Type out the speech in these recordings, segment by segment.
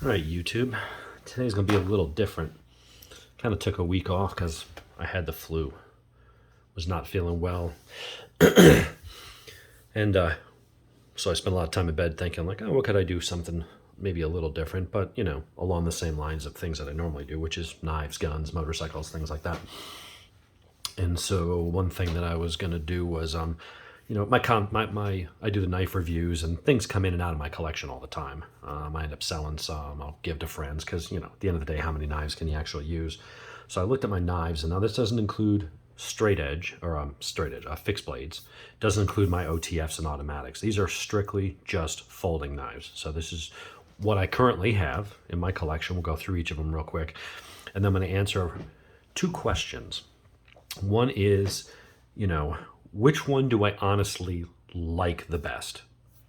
All right, YouTube. Today's going to be a little different. Kind of took a week off because I had the flu. Was not feeling well. And so I spent a lot of time in bed thinking like, oh, what could I do? Something maybe a little different, but, you know, along the same lines of things that I normally do, which is knives, guns, motorcycles, things like that. And so one thing that I was going to do was, you know, I do the knife reviews and things come in and out of my collection all the time. I end up selling some, I'll give to friends because, you know, at the end of the day, how many knives can you actually use? So I looked at my knives, and now this doesn't include fixed blades. Doesn't include my OTFs and automatics. These are strictly just folding knives. So this is what I currently have in my collection. We'll go through each of them real quick, and then I'm going to answer two questions. One is, you know, which one do I honestly like the best?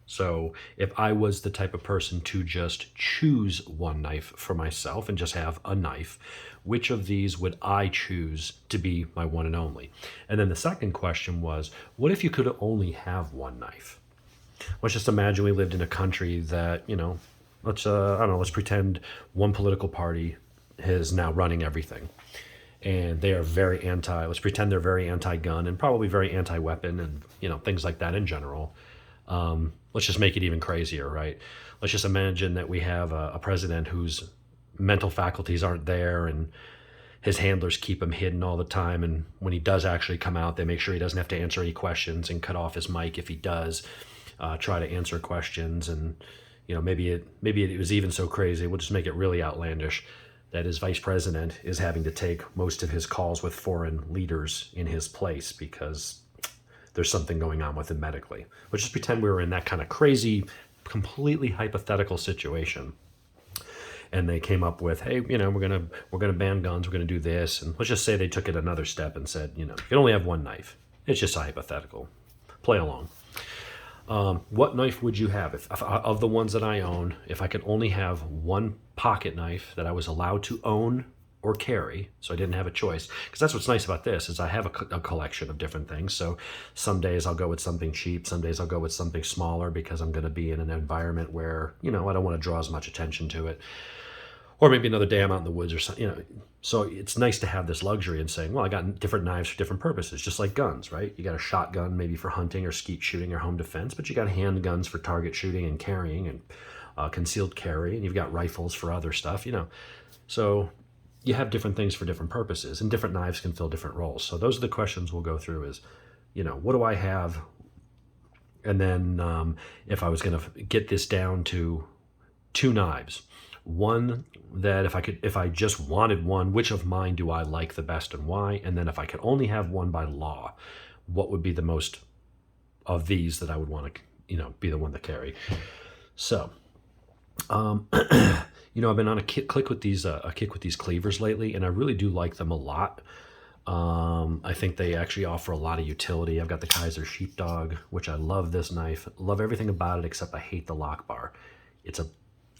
So if I was the type of person to just choose one knife for myself and just have a knife, which of these would I choose to be my one and only? And then the second question was, what if you could only have one knife? Let's just imagine we lived in a country that, you know, I don't know, let's pretend one political party is now running everything. And they are let's pretend they're very anti-gun and probably very anti-weapon and, you know, things like that in general. Let's just make it even crazier, right? Let's just imagine that we have a president whose mental faculties aren't there and his handlers keep him hidden all the time. And when he does actually come out, they make sure he doesn't have to answer any questions and cut off his mic if he does try to answer questions. And, you know, maybe it was even so crazy. We'll just make it really outlandish that his vice president is having to take most of his calls with foreign leaders in his place because there's something going on with him medically. Let's just pretend we were in that kind of crazy, completely hypothetical situation. And they came up with, hey, you know, we're gonna ban guns, we're gonna do this, and let's just say they took it another step and said, you know, you can only have one knife. It's just hypothetical. Play along. What knife would you have if of the ones that I own? If I could only have one pocket knife that I was allowed to own or carry, so I didn't have a choice, because that's what's nice about this is I have a collection of different things. So some days I'll go with something cheap, some days I'll go with something smaller because I'm going to be in an environment where, you know, I don't want to draw as much attention to it. Or maybe another day I'm out in the woods or something, you know. So it's nice to have this luxury in saying, well, I got different knives for different purposes, just like guns, right? You got a shotgun maybe for hunting or skeet shooting or home defense, but you got handguns for target shooting and carrying and concealed carry, and you've got rifles for other stuff, you know. So you have different things for different purposes, and different knives can fill different roles. So those are the questions we'll go through is, you know, what do I have? And then if I was going to get this down to two knives, one that if I just wanted one, which of mine do I like the best and why? And then if I could only have one by law, what would be the most of these that I would want to, you know, be the one to carry? So, you know, I've been on a kick with these cleavers lately, and I really do like them a lot. I think they actually offer a lot of utility. I've got the Kaiser Sheepdog, which I love this knife. Love everything about it except I hate the lock bar. It's a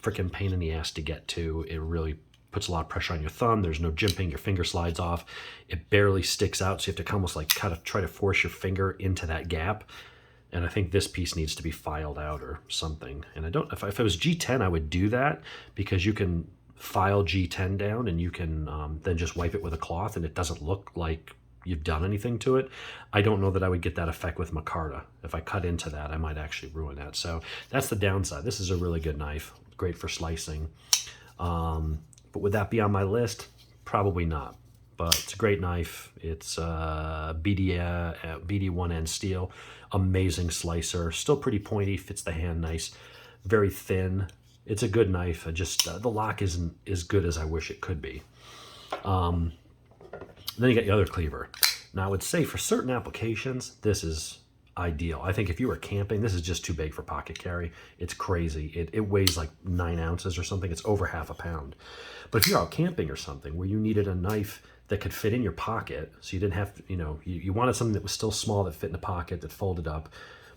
freaking pain in the ass to get to. It really puts a lot of pressure on your thumb. There's no jimping. Your finger slides off. It barely sticks out, so you have to almost like kind of try to force your finger into that gap. And I think this piece needs to be filed out or something. And I don't, if it was G10, I would do that because you can file G10 down and you can then just wipe it with a cloth and it doesn't look like you've done anything to it. I don't know that I would get that effect with micarta. If I cut into that, I might actually ruin that. So that's the downside. This is a really good knife, great for slicing. But would that be on my list? Probably not. But it's a great knife. It's BD1N steel, amazing slicer, still pretty pointy, fits the hand nice, very thin. It's a good knife. The lock isn't as good as I wish it could be. Then you got the other cleaver. Now I would say for certain applications, this is ideal. I think if you were camping, this is just too big for pocket carry. It's crazy. It weighs like 9 ounces or something. It's over half a pound. But if you're out camping or something where you needed a knife that could fit in your pocket, so you didn't have to, you know, you wanted something that was still small that fit in a pocket that folded up,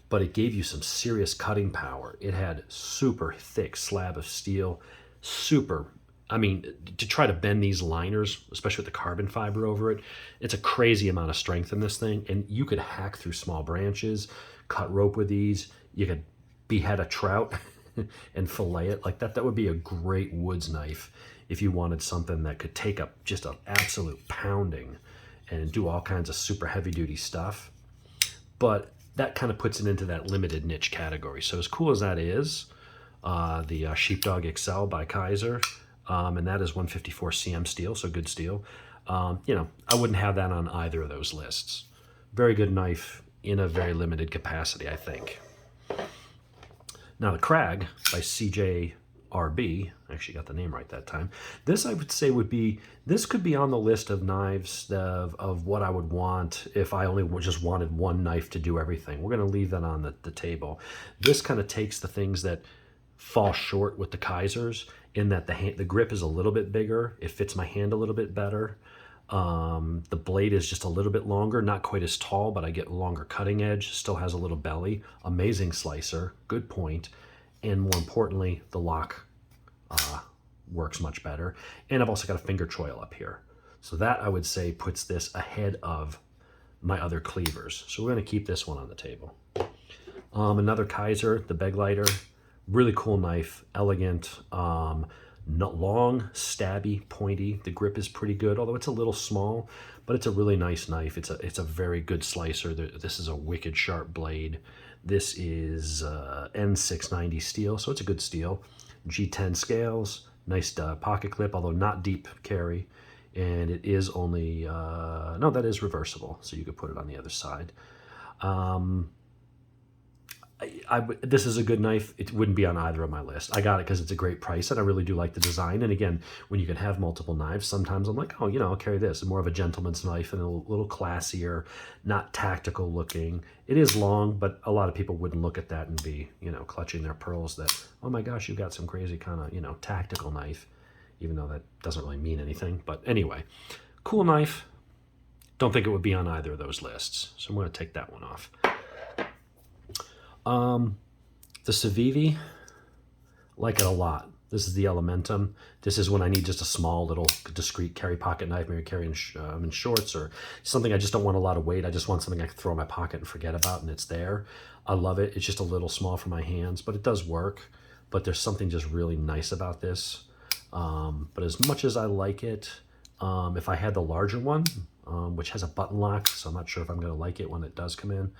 but it gave you some serious cutting power. It had super thick slab of steel, I mean, to try to bend these liners, especially with the carbon fiber over it, it's a crazy amount of strength in this thing. And you could hack through small branches, cut rope with these. You could behead a trout and fillet it like that. That would be a great woods knife if you wanted something that could take up just an absolute pounding and do all kinds of super heavy duty stuff. But that kind of puts it into that limited niche category. So as cool as that is, the Sheepdog XL by Kaiser, and that is 154 cm steel, so good steel. You know, I wouldn't have that on either of those lists. Very good knife in a very limited capacity, I think. Now the Krag by CJRB, I actually got the name right that time. This I would say this could be on the list of knives of what I would want if I only just wanted one knife to do everything. We're going to leave that on the table. This kind of takes the things that fall short with the Kaisers in that the grip is a little bit bigger. It fits my hand a little bit better. The blade is just a little bit longer, not quite as tall, but I get longer cutting edge, still has a little belly, amazing slicer, good point, and more importantly, the lock works much better. And I've also got a finger choil up here. So that I would say puts this ahead of my other cleavers. So we're going to keep this one on the table. Another Kaiser, the Beglighter, really cool knife, elegant, not long, stabby, pointy. The grip is pretty good, although it's a little small, but it's a really nice knife. It's a very good slicer. This is a wicked sharp blade. This is N690 steel, so it's a good steel. G10 scales, nice pocket clip, although not deep carry. And it is only, no, that is reversible, so you could put it on the other side. This is a good knife. It wouldn't be on either of my list. I got it because it's a great price, and I really do like the design. And again, when you can have multiple knives, sometimes I'm like, oh, you know, I'll carry this. It's more of a gentleman's knife and a little classier, not tactical looking. It is long, but a lot of people wouldn't look at that and be, you know, clutching their pearls that, oh my gosh, you've got some crazy kind of, you know, tactical knife, even though that doesn't really mean anything. But anyway, cool knife. Don't think it would be on either of those lists. So I'm going to take that one off. The Civivi, like it a lot. This is the Elementum. This is when I need just a small little discreet carry pocket knife, maybe carrying in shorts or something. I just don't want a lot of weight. I just want something I can throw in my pocket and forget about, and it's there. I love it. It's just a little small for my hands, but it does work. But there's something just really nice about this. But as much as I like it, if I had the larger one, which has a button lock, so I'm not sure if I'm going to like it when it does come in,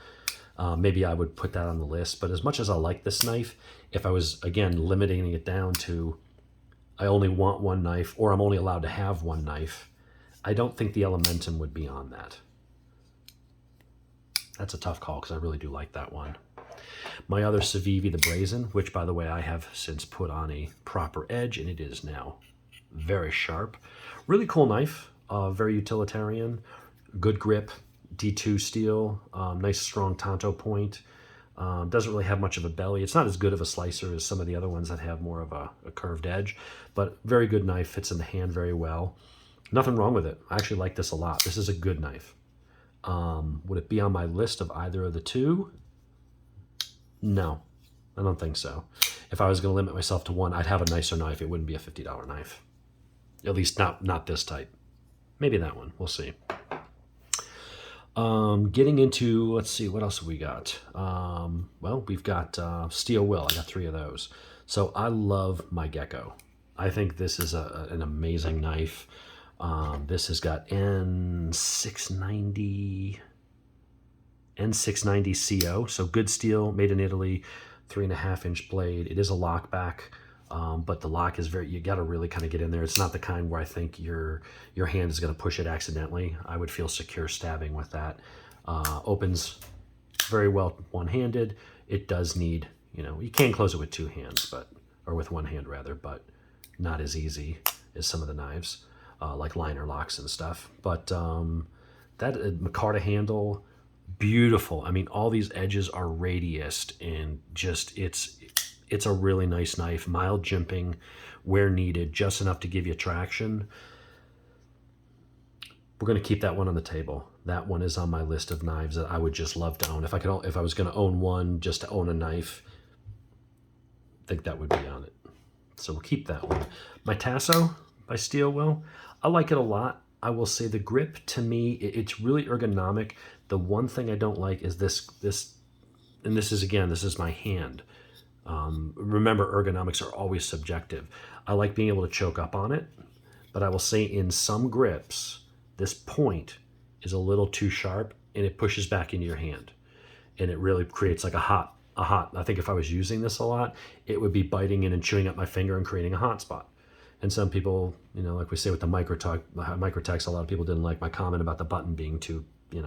maybe I would put that on the list. But as much as I like this knife, if I was, again, limiting it down to I only want one knife or I'm only allowed to have one knife, I don't think the Elementum would be on that. That's a tough call because I really do like that one. My other Civivi, the Brazen, which, by the way, I have since put on a proper edge, and it is now very sharp. Really cool knife, very utilitarian, good grip, D2 steel, nice strong tanto point. Doesn't really have much of a belly. It's not as good of a slicer as some of the other ones that have more of a curved edge, but very good knife, fits in the hand very well. Nothing wrong with it. I actually like this a lot. This is a good knife. Would it be on my list of either of the two? No, I don't think so. If I was going to limit myself to one, I'd have a nicer knife. It wouldn't be a $50 knife. At least not this type. Maybe that one. We'll see. Getting into, let's see, what else have we got? Well, we've got steel will. I got 3 of those. So I love my Gecko. I think this is an amazing knife. This has got N690 CO, so good steel, made in Italy, 3.5-inch blade. It is a lockback, but the lock is very, you got to really kind of get in there. It's not the kind where I think your hand is going to push it accidentally. I would feel secure stabbing with that. Opens very well one-handed. It does need, you know, you can close it with 2 hands, or with 1 hand rather, but not as easy as some of the knives, like liner locks and stuff. But that micarta handle, beautiful. I mean, all these edges are radiused, and just it's a really nice knife. Mild jimping where needed, just enough to give you traction. We're going to keep that one on the table. That one is on my list of knives that I would just love to own. If I was going to own one, just to own a knife, I think that would be on it. So we'll keep that one. My Tasso by Steel Will, I like it a lot. I will say the grip, to me, it's really ergonomic. The one thing I don't like is this, and this is, again, this is my hand. Remember, ergonomics are always subjective. I like being able to choke up on it, but I will say in some grips, this point is a little too sharp and it pushes back into your hand. And it really creates like I think if I was using this a lot, it would be biting in and chewing up my finger and creating a hot spot. And some people, like we say with the microtext, a lot of people didn't like my comment about the button being too,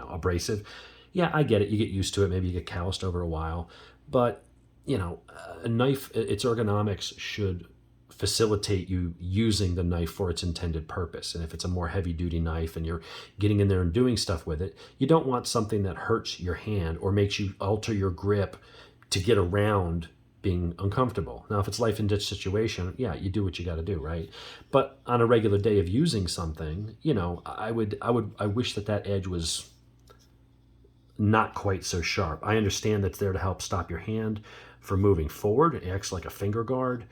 abrasive. Yeah, I get it. You get used to it. Maybe you get calloused over a while. But, a knife, its ergonomics should facilitate you using the knife for its intended purpose. And if it's a more heavy duty knife and you're getting in there and doing stuff with it, you don't want something that hurts your hand or makes you alter your grip to get around being uncomfortable. Now, if it's life and death situation, yeah, you do what you got to do, right? But on a regular day of using something, I wish that edge was not quite so sharp. I understand that's there to help stop your hand from moving forward. It acts like a finger guard,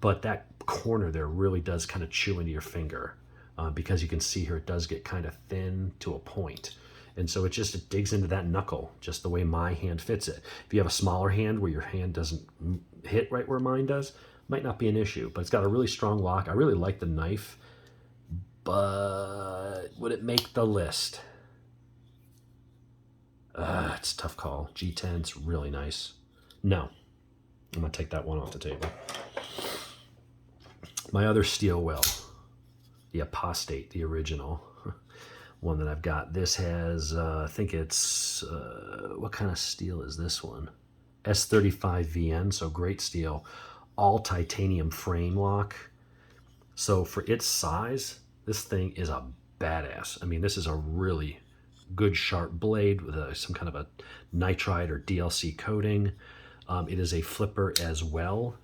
but that corner there really does kind of chew into your finger because you can see here it does get kind of thin to a point. And so it digs into that knuckle, just the way my hand fits it. If you have a smaller hand where your hand doesn't hit right where mine does, might not be an issue, but it's got a really strong lock. I really like the knife, but would it make the list? It's a tough call. G10's really nice. No, I'm gonna take that one off the table. My other steel will, the Apostate, the original one that I've got. This has, I think it's, what kind of steel is this one? S35VN, so great steel. All titanium frame lock. So for its size, this thing is a badass. I mean, this is a really good sharp blade with some kind of a nitride or DLC coating. It is a flipper as well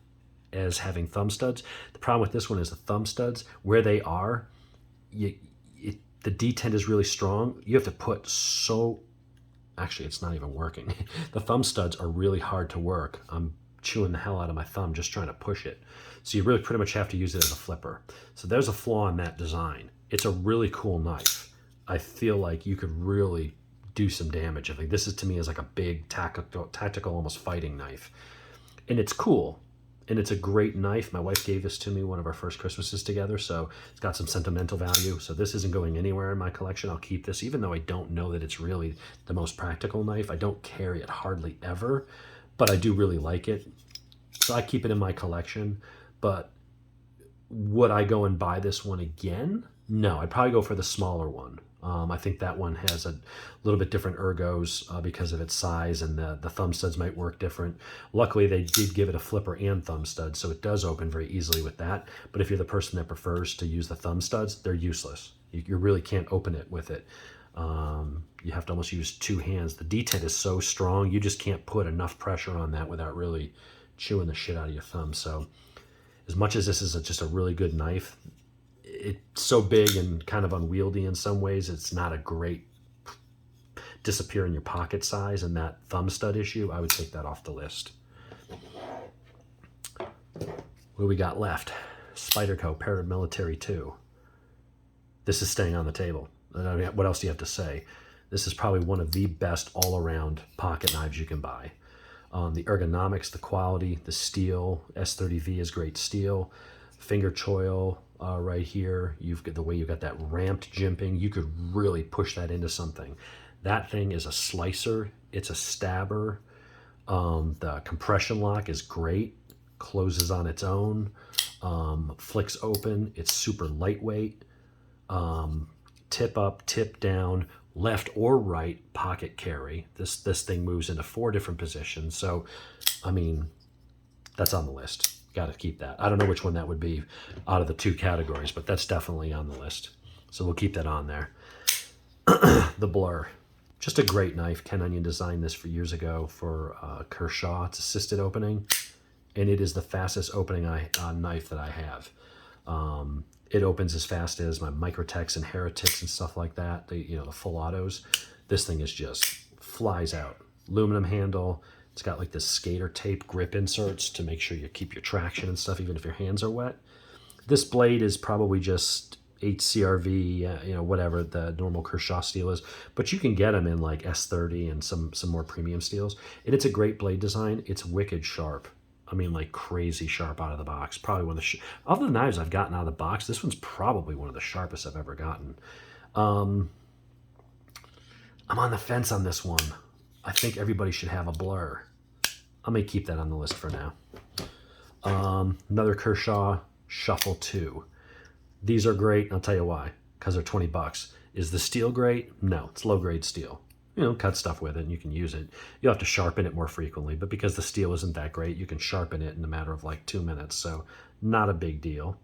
as having thumb studs. The problem with this one is the thumb studs, where they are, the detent is really strong. You have to put actually it's not even working. The thumb studs are really hard to work. I'm chewing the hell out of my thumb just trying to push it. So you really pretty much have to use it as a flipper. So there's a flaw in that design. It's a really cool knife. I feel like you could really do some damage. I think this is, to me, is like a big tactical almost fighting knife. And it's cool. And it's a great knife. My wife gave this to me one of our first Christmases together, so it's got some sentimental value. So this isn't going anywhere in my collection. I'll keep this, even though I don't know that it's really the most practical knife. I don't carry it hardly ever, but I do really like it. So I keep it in my collection. But would I go and buy this one again? No, I'd probably go for the smaller one. I think that one has a little bit different ergos because of its size, and the thumb studs might work different. Luckily, they did give it a flipper and thumb studs, so it does open very easily with that. But if you're the person that prefers to use the thumb studs, they're useless. You really can't open it with it. You have to almost use two hands. The detent is so strong, you just can't put enough pressure on that without really chewing the shit out of your thumb. So as much as this is just a really good knife, it's so big and kind of unwieldy in some ways. It's not a great disappear in your pocket size, and that thumb stud issue, I would take that off the list. What do we got left? Spyderco Paramilitary 2. This is staying on the table. What else do you have to say? This is probably one of the best all-around pocket knives you can buy. The ergonomics, the quality, the steel. S30V is great steel. Finger choil right here. You've got the way you've got that ramped jimping. You could really push that into something. That thing is a slicer. It's a stabber. The compression lock is great. Closes on its own. Flicks open. It's super lightweight. Tip up, tip down, left or right pocket carry. This thing moves into 4 different positions. So, I mean, that's on the list. Got to keep that. I don't know which one that would be out of the 2 categories, but that's definitely on the list. So we'll keep that on there. The Blur. Just a great knife. Ken Onion designed this years ago for Kershaw. It's assisted opening, and it is the fastest opening knife that I have. It opens as fast as my Microtex and Heretics and stuff like that. The full autos. This thing is just flies out. Aluminum handle. It's got like this skater tape grip inserts to make sure you keep your traction and stuff, even if your hands are wet. This blade is probably just HCRV, whatever the normal Kershaw steel is, but you can get them in like S30 and some more premium steels. And it's a great blade design. It's wicked sharp. I mean, like crazy sharp out of the box. Probably one of the of the knives I've gotten out of the box, this one's probably one of the sharpest I've ever gotten. I'm on the fence on this one. I think everybody should have a blur. I may keep that on the list for now. Another Kershaw Shuffle 2. These are great, and I'll tell you why. Because they're 20 bucks. Is the steel great? No, it's low-grade steel. You know, cut stuff with it and you can use it. You'll have to sharpen it more frequently, but because the steel isn't that great, you can sharpen it in a matter of like 2 minutes, so not a big deal.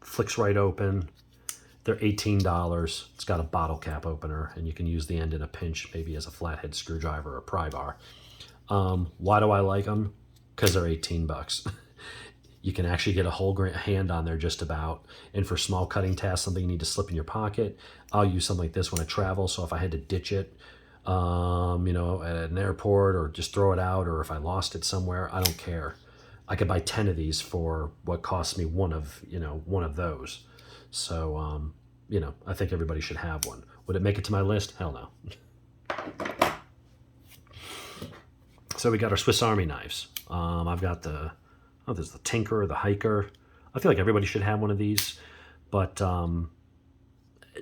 Flicks right open. They're $18. It's got a bottle cap opener, and you can use the end in a pinch, maybe as a flathead screwdriver or a pry bar. Why do I like them? Because they're 18 bucks. You can actually get a whole hand on there just about. And for small cutting tasks, something you need to slip in your pocket, I'll use something like this when I travel. So if I had to ditch it, you know, at an airport or just throw it out, or if I lost it somewhere, I don't care. I could buy 10 of these for what costs me one of those. So, you know, I think everybody should have one. Would it make it to my list? Hell no. So we got our Swiss Army knives. I've got there's the Tinker, the Hiker. I feel like everybody should have one of these, but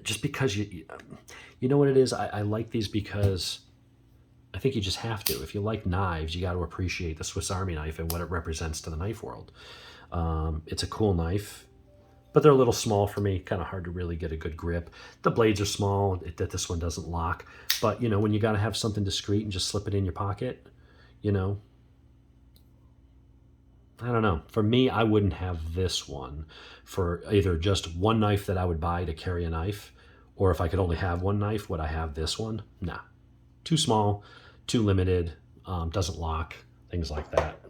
just because you know what it is, I like these because I think you just have to. If you like knives, you got to appreciate the Swiss Army knife and what it represents to the knife world. It's a cool knife, but they're a little small for me, kind of hard to really get a good grip. The blades are small, that this one doesn't lock, but you know, when you got to have something discreet and just slip it in your pocket, you know, I don't know. For me, I wouldn't have this one for either just one knife that I would buy to carry a knife, or if I could only have one knife, would I have this one? Nah. Too small, too limited, doesn't lock, things like that.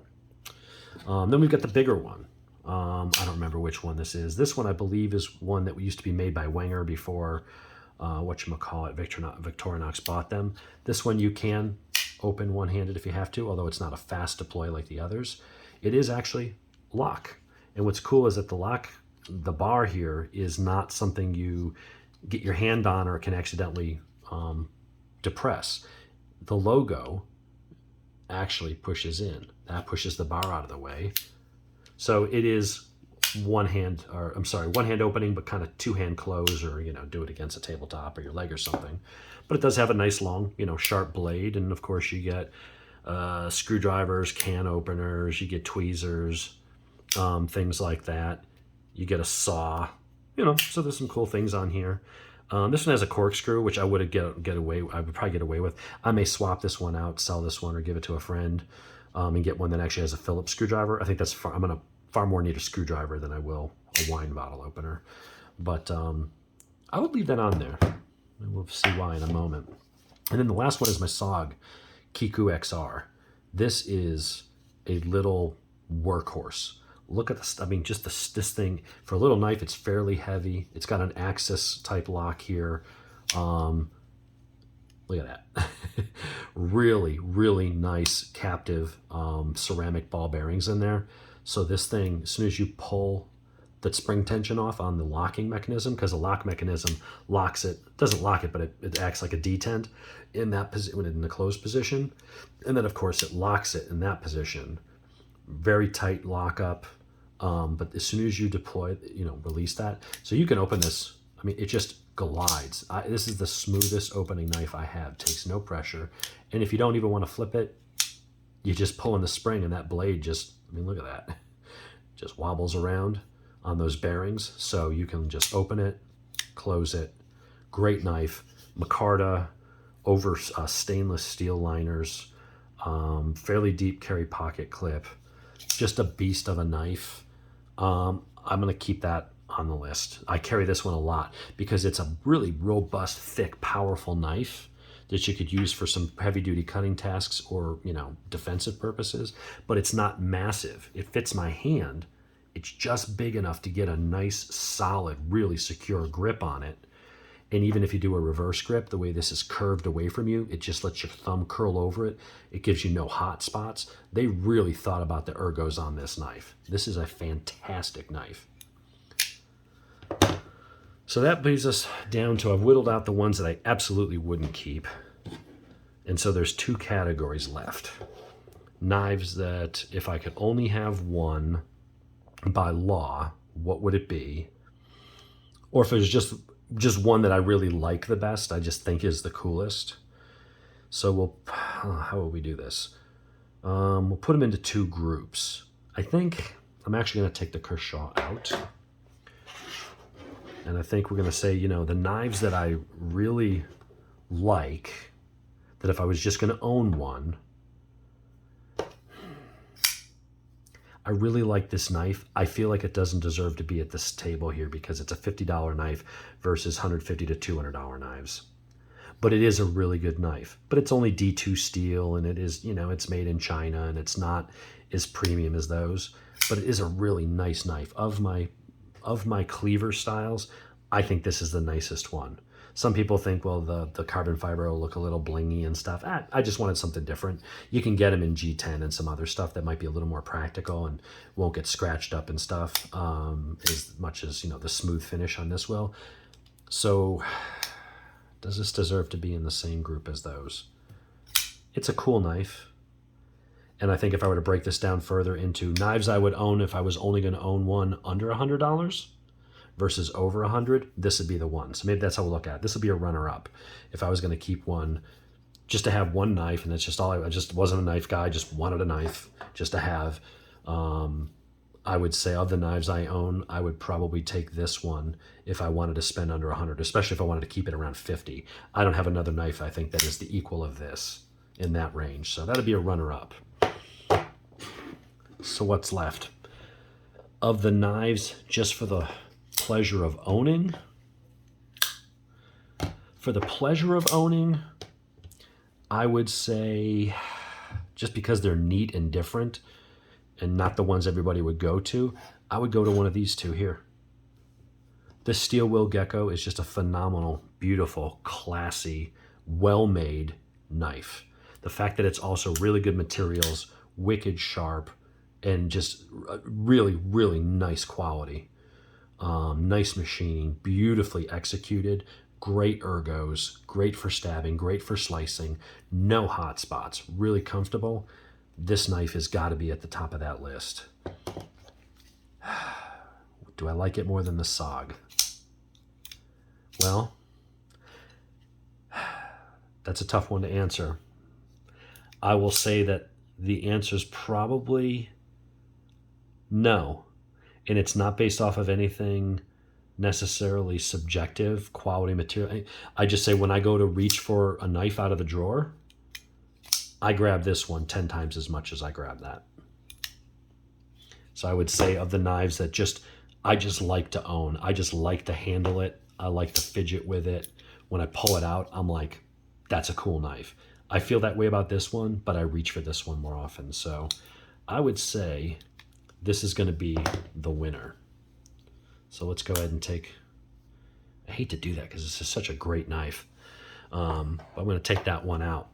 Then we've got the bigger one. I don't remember which one this is. This one, I believe, is one that used to be made by Wenger before, Victorinox bought them. This one you can open one-handed if you have to, although it's not a fast deploy like the others. It is actually lock. And what's cool is that the bar here is not something you get your hand on or can accidentally depress. The logo actually pushes in. That pushes the bar out of the way. So it is one hand opening, but kind of two-hand close, or, you know, do it against a tabletop or your leg or something. But it does have a nice long, you know, sharp blade. And of course you get screwdrivers, can openers, you get tweezers, things like that. You get a saw, you know, so there's some cool things on here. This one has a corkscrew, which I would probably get away with. I may swap this one out, sell this one, or give it to a friend, and get one that actually has a Phillips screwdriver. I think that's I'm gonna far more need a screwdriver than I will a wine bottle opener. But I would leave that on there. And we'll see why in a moment. And then the last one is my Sog Kiku Xr. This is a little workhorse. Look at this. I mean, just this thing, for a little knife, it's fairly heavy. It's got an Axis type lock here. Look at that. Really, really nice captive ceramic ball bearings in there. So this thing, as soon as you pull that spring tension off on the locking mechanism, because the lock mechanism locks it, doesn't lock it, but it acts like a detent in that position, in the closed position. And then of course it locks it in that position. Very tight lockup. But as soon as you deploy, you know, release that. So you can open this. I mean, it just glides. This is the smoothest opening knife I have. Takes no pressure. And if you don't even want to flip it, you just pull in the spring and that blade just, I mean, look at that. Just wobbles around on those bearings. So you can just open it, close it. Great knife. Micarta over stainless steel liners. Fairly deep carry pocket clip. Just a beast of a knife. I'm going to keep that on the list. I carry this one a lot because it's a really robust, thick, powerful knife that you could use for some heavy-duty cutting tasks or, you know, defensive purposes, but it's not massive. It fits my hand. It's just big enough to get a nice, solid, really secure grip on it. And even if you do a reverse grip, the way this is curved away from you, it just lets your thumb curl over it. It gives you no hot spots. They really thought about the ergos on this knife. This is a fantastic knife. So that brings us down to, I've whittled out the ones that I absolutely wouldn't keep. And so there's two categories left. knives that if I could only have one by law, what would it be? Or if it was just one that I really like the best, I just think is the coolest. So how will we do this? We'll put them into two groups. I think I'm actually going to take the Kershaw out. And I think we're going to say, you know, the knives that I really like, that if I was just going to own one, I really like this knife. I feel like it doesn't deserve to be at this table here because it's a $50 knife versus $150 to $200 knives. But it is a really good knife. But it's only D2 steel, and it is, you know, it's made in China, and it's not as premium as those. But it is a really nice knife. Of my cleaver styles, I think this is the nicest one. Some people think, well, the carbon fiber will look a little blingy and stuff. I just wanted something different. You can get them in G10 and some other stuff that might be a little more practical and won't get scratched up and stuff, as much as, you know, the smooth finish on this will. So does this deserve to be in the same group as those? It's a cool knife. And I think if I were to break this down further into knives I would own if I was only going to own one under $100, versus over 100, this would be the one. So maybe that's how we'll look at it. This would be a runner-up. If I was going to keep one, just to have one knife, and that's just all I just wasn't a knife guy, just wanted a knife just to have. I would say of the knives I own, I would probably take this one if I wanted to spend under 100, especially if I wanted to keep it around 50. I don't have another knife, I think, that is the equal of this in that range. So that'd be a runner-up. So what's left? Of the knives, just for the pleasure of owning, I would say, just because they're neat and different and not the ones everybody would go to, I would go to one of these two here. This steel wheel gecko is just a phenomenal, beautiful, classy, well-made knife. The fact that it's also really good materials, wicked sharp, and just really, really nice quality. Nice machining, beautifully executed, great ergos, great for stabbing, great for slicing, no hot spots, really comfortable. This knife has got to be at the top of that list. Do I like it more than the Sog? Well, that's a tough one to answer. I will say that the answer is probably no. And it's not based off of anything necessarily subjective, quality material. I just say when I go to reach for a knife out of the drawer, I grab this one 10 times as much as I grab that. So I would say of the knives that I just like to own. I just like to handle it. I like to fidget with it. When I pull it out, I'm like, that's a cool knife. I feel that way about this one, but I reach for this one more often. So I would say this is going to be the winner. So let's go ahead and I hate to do that because this is such a great knife. But I'm going to take that one out.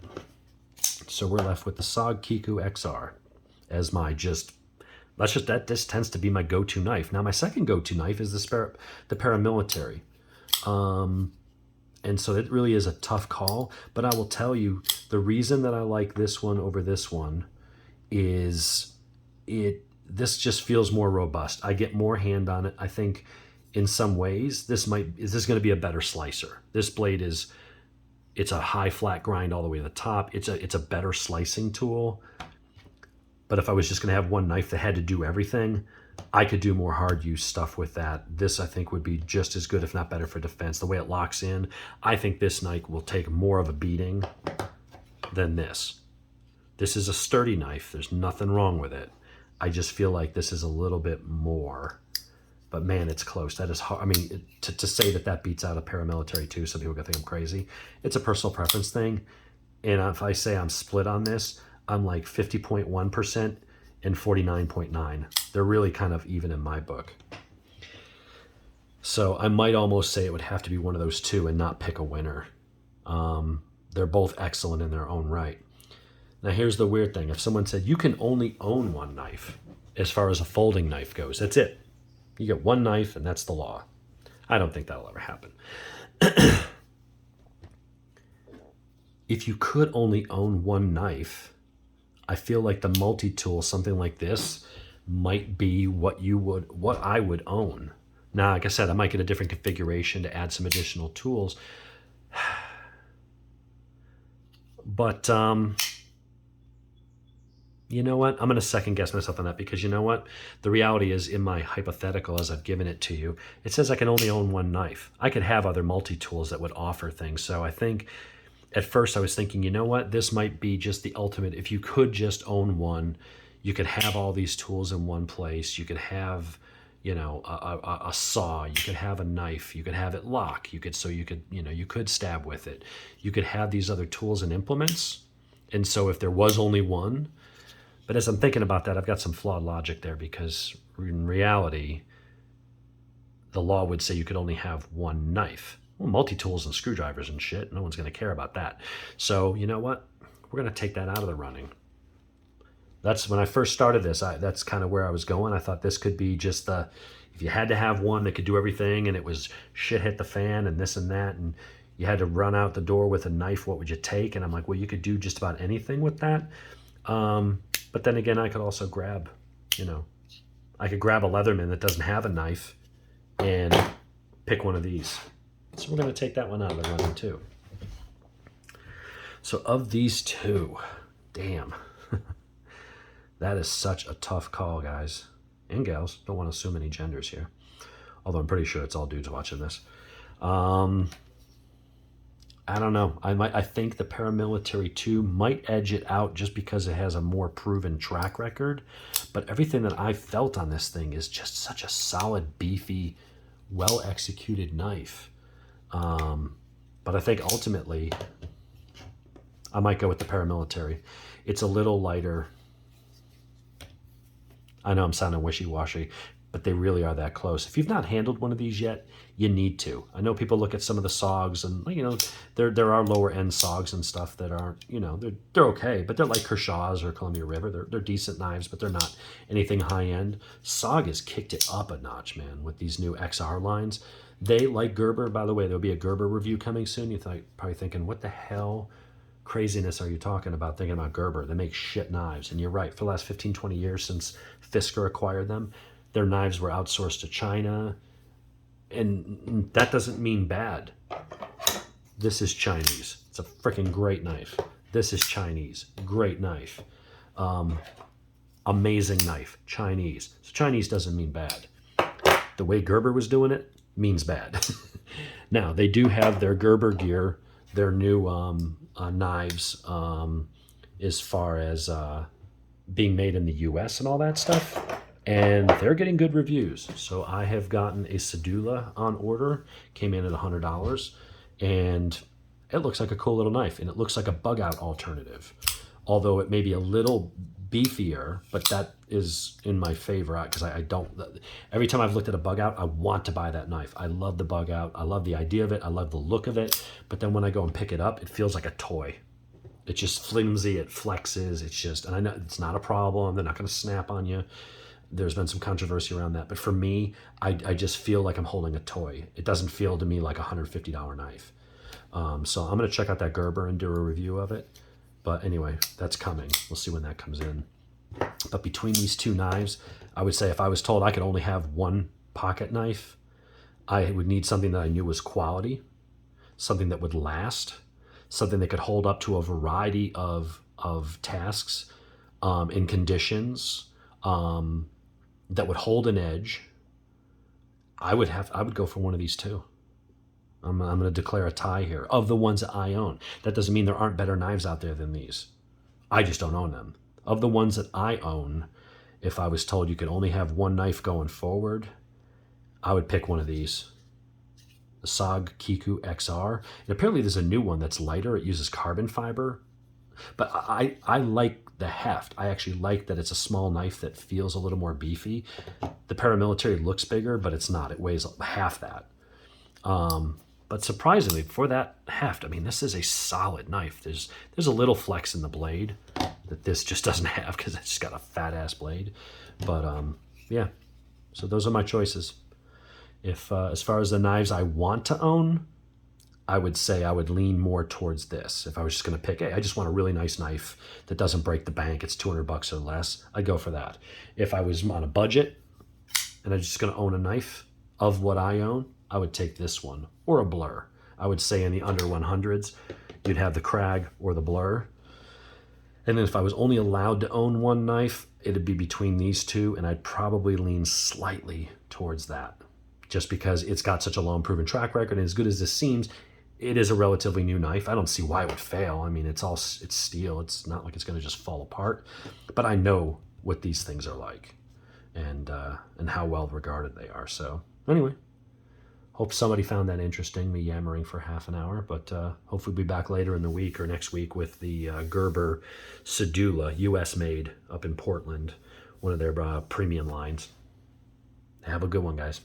So we're left with the Sog Kiku Xr as my this tends to be my go-to knife. Now my second go-to knife is the paramilitary. And so it really is a tough call, but I will tell you the reason that I like this one over this one is this just feels more robust. I get more hand on it. I think in some ways this is going to be a better slicer. This blade it's a high flat grind all the way to the top. It's a better slicing tool. But if I was just going to have one knife that had to do everything, I could do more hard use stuff with that. This I think would be just as good, if not better, for defense. The way it locks in, I think this knife will take more of a beating than this. This is a sturdy knife. There's nothing wrong with it. I just feel like this is a little bit more, but man, it's close. That is hard. I mean, to say that beats out a paramilitary too, some people could think I'm crazy. It's a personal preference thing. And if I say I'm split on this, I'm like 50.1% and 49.9%. They're really kind of even in my book. So I might almost say it would have to be one of those two and not pick a winner. They're both excellent in their own right. Now here's the weird thing. If someone said you can only own one knife as far as a folding knife goes, that's it. You get one knife and that's the law. I don't think that'll ever happen. If you could only own one knife, I feel like the multi-tool, something like this, might be what I would own. Now, like I said, I might get a different configuration to add some additional tools. But you know what? I'm going to second guess myself on that, because you know what? The reality is, in my hypothetical, as I've given it to you, it says I can only own one knife. I could have other multi-tools that would offer things. So I think at first I was thinking, you know what? This might be just the ultimate. If you could just own one, you could have all these tools in one place. You could have, you know, a saw. You could have a knife. You could have it lock. You could you could stab with it. You could have these other tools and implements. And so if there was only one, but as I'm thinking about that, I've got some flawed logic there, because in reality, the law would say you could only have one knife. Well, multi-tools and screwdrivers and shit, no one's going to care about that. So you know what? We're going to take that out of the running. That's when I first started this. That's kind of where I was going. I thought this could be just if you had to have one that could do everything, and it was shit hit the fan and this and that, and you had to run out the door with a knife, what would you take? And I'm like, well, you could do just about anything with that. But then again, I could also grab, I could grab a Leatherman that doesn't have a knife and pick one of these. So we're going to take that one out of the running too. So of these two, damn, that is such a tough call, guys and gals. Don't want to assume any genders here, although I'm pretty sure it's all dudes watching this. I don't know. I think the Paramilitary 2 might edge it out just because it has a more proven track record. But everything that I felt on this thing is just such a solid, beefy, well-executed knife. But I think ultimately, I might go with the Paramilitary. It's a little lighter. I know I'm sounding wishy-washy, but they really are that close. If you've not handled one of these yet, you need to. I know people look at some of the Sogs, and there are lower end Sogs and stuff that aren't, they're okay, but they're like Kershaw's or Columbia River. They're decent knives, but they're not anything high end. Sog has kicked it up a notch, man, with these new XR lines. They, like Gerber, by the way, there'll be a Gerber review coming soon. You're probably thinking, what the hell craziness are you talking about thinking about Gerber? They make shit knives. And you're right, for the last 15, 20 years since Fisker acquired them, their knives were outsourced to China, and that doesn't mean bad. This is Chinese. It's a freaking great knife. This is Chinese. Great knife. Amazing knife. Chinese. So Chinese doesn't mean bad. The way Gerber was doing it means bad. Now, they do have their Gerber gear, their new knives, as far as being made in the U.S. and all that stuff. And they're getting good reviews. So I have gotten a Sedula on order, came in at $100, and it looks like a cool little knife, and it looks like a bug out alternative. Although it may be a little beefier, but that is in my favor, because I don't, every time I've looked at a bug out, I want to buy that knife. I love the bug out. I love the idea of it. I love the look of it. But then when I go and pick it up, it feels like a toy. It's just flimsy. It flexes. It's just, and I know it's not a problem. They're not going to snap on you. There's been some controversy around that. But for me, I just feel like I'm holding a toy. It doesn't feel to me like a $150 knife. So I'm going to check out that Gerber and do a review of it. But anyway, that's coming. We'll see when that comes in. But between these two knives, I would say if I was told I could only have one pocket knife, I would need something that I knew was quality, something that would last, something that could hold up to a variety of tasks and conditions, that would hold an edge. I would go for one of these two. I'm going to declare a tie here of the ones that I own. That doesn't mean there aren't better knives out there than these. I just don't own them. Of the ones that I own, if I was told you could only have one knife going forward, I would pick one of these. The Sog Kiku Xr. And apparently there's a new one that's lighter. It uses carbon fiber. But I like the heft. I actually like that it's a small knife that feels a little more beefy. The Paramilitary looks bigger, but it's not. It weighs half that. But surprisingly, for that heft, I mean, this is a solid knife. There's a little flex in the blade that this just doesn't have, because it's just got a fat-ass blade. But, yeah. So those are my choices. If as far as the knives I want to own, I would say I would lean more towards this. If I was just going to pick, hey, I just want a really nice knife that doesn't break the bank, it's $200 or less, I'd go for that. If I was on a budget and I'm just going to own a knife of what I own, I would take this one or a Blur. I would say in the under 100s, you'd have the Krag or the Blur. And then if I was only allowed to own one knife, it'd be between these two, and I'd probably lean slightly towards that, just because it's got such a long proven track record. And as good as this seems, it is a relatively new knife. I don't see why it would fail. I mean, it's steel. It's not like it's going to just fall apart. But I know what these things are like, and how well regarded they are. So anyway, hope somebody found that interesting, me yammering for half an hour. But hopefully we'll be back later in the week or next week with the Gerber Sedula, U.S. made, up in Portland, one of their premium lines. Have a good one, guys.